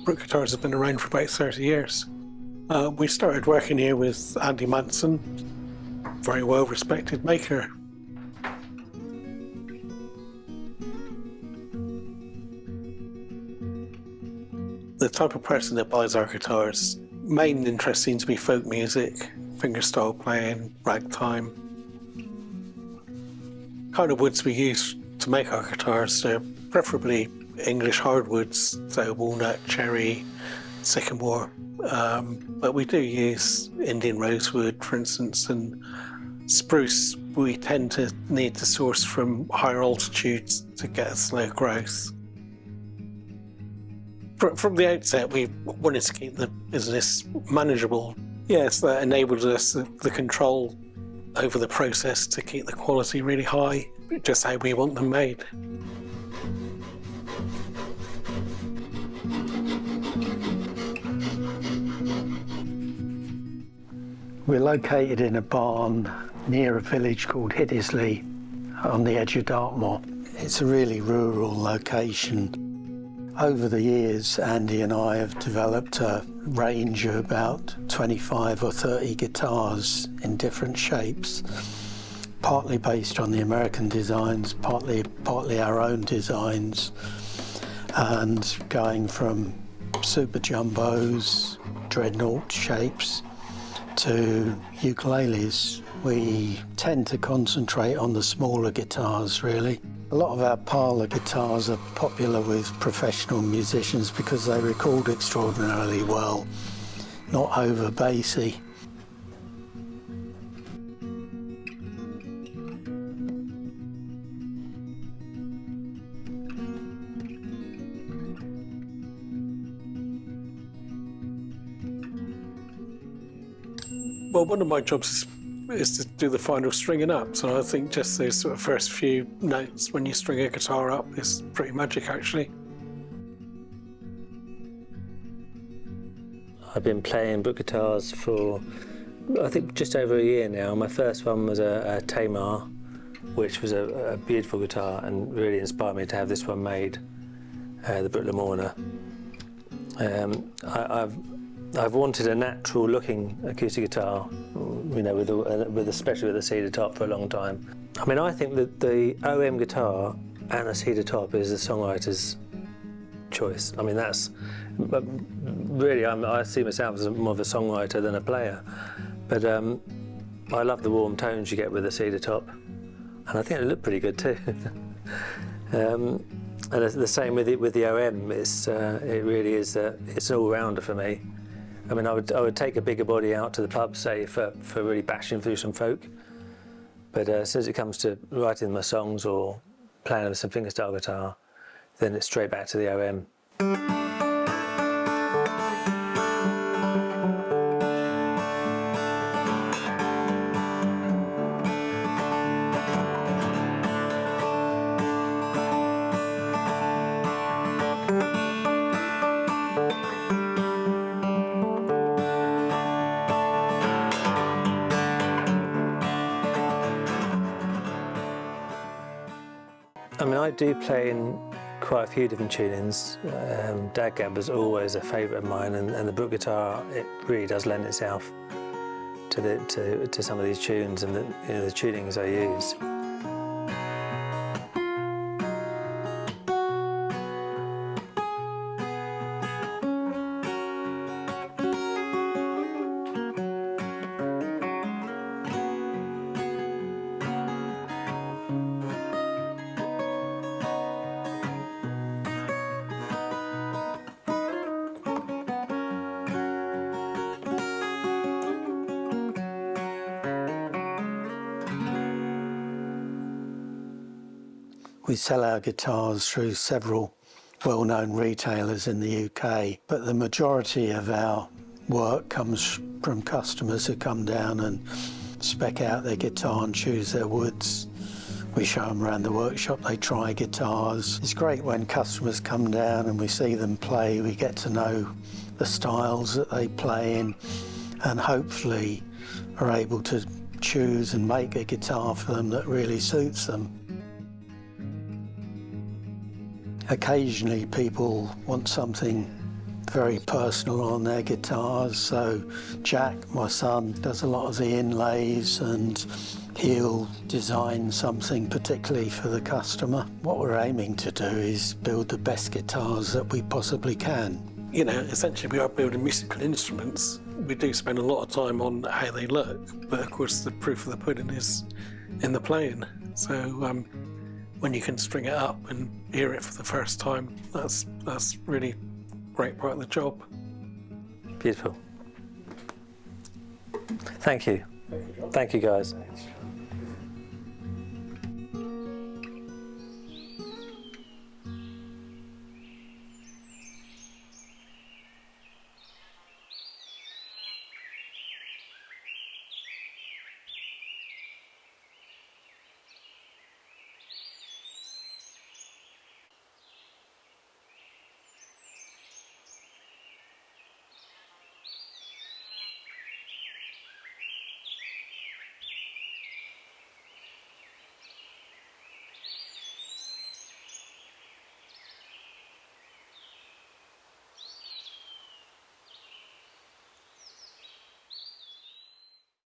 Brook Guitars has been around for about 30 years. We started working here with Andy Manson, very well respected maker. The type of person that buys our guitars, main interest seems to be folk music, fingerstyle playing, ragtime. Kind of woods we use to make our guitars are preferably English hardwoods, so walnut, cherry, sycamore. But we do use Indian rosewood, for instance, and spruce we tend to need to source from higher altitudes to get a slow growth. From the outset, we wanted to keep the business manageable. Yes, that enabled us the control over the process to keep the quality really high, just how we want them made. We're located in a barn near a village called Hiddesley on the edge of Dartmoor. It's a really rural location. Over the years, Andy and I have developed a range of about 25 or 30 guitars in different shapes, partly based on the American designs, partly our own designs, and going from super jumbos, dreadnought shapes, to ukuleles. We tend to concentrate on the smaller guitars, really. A lot of our parlour guitars are popular with professional musicians because they record extraordinarily well, not over bassy. Well, one of my jobs is to do the final stringing up, so I think just those sort of first few notes when you string a guitar up is pretty magic, actually. I've been playing Brook Guitars for, I think, just over a year now. My first one was a Tamar, which was a beautiful guitar and really inspired me to have this one made, the Brook Lamorna. I've wanted a natural-looking acoustic guitar, you know, especially with a cedar top for a long time. I mean, I think that the OM guitar and a cedar top is the songwriter's choice. I mean, that's really, I see myself as more of a songwriter than a player. But I love the warm tones you get with a cedar top, and I think it looked pretty good too. And the same with the OM. It really is. It's an all-rounder for me. I mean, I would take a bigger body out to the pub, say, for really bashing through some folk. But as soon as it comes to writing my songs or playing with some fingerstyle guitar, then it's straight back to the OM. I mean, I do play in quite a few different tunings. Dadgab was always a favourite of mine, and the Brook guitar, it really does lend itself to some of these tunes and the tunings I use. We sell our guitars through several well-known retailers in the UK, but the majority of our work comes from customers who come down and spec out their guitar and choose their woods. We show them around the workshop, they try guitars. It's great when customers come down and we see them play, we get to know the styles that they play in, and hopefully are able to choose and make a guitar for them that really suits them. Occasionally people want something very personal on their guitars. So Jack, my son, does a lot of the inlays, and he'll design something particularly for the customer. What we're aiming to do is build the best guitars that we possibly can. You know, essentially we are building musical instruments. We do spend a lot of time on how they look, but of course the proof of the pudding is in the playing. So when you can string it up and hear it for the first time, that's really a great part of the job. Beautiful. Thank you. Thank you, guys.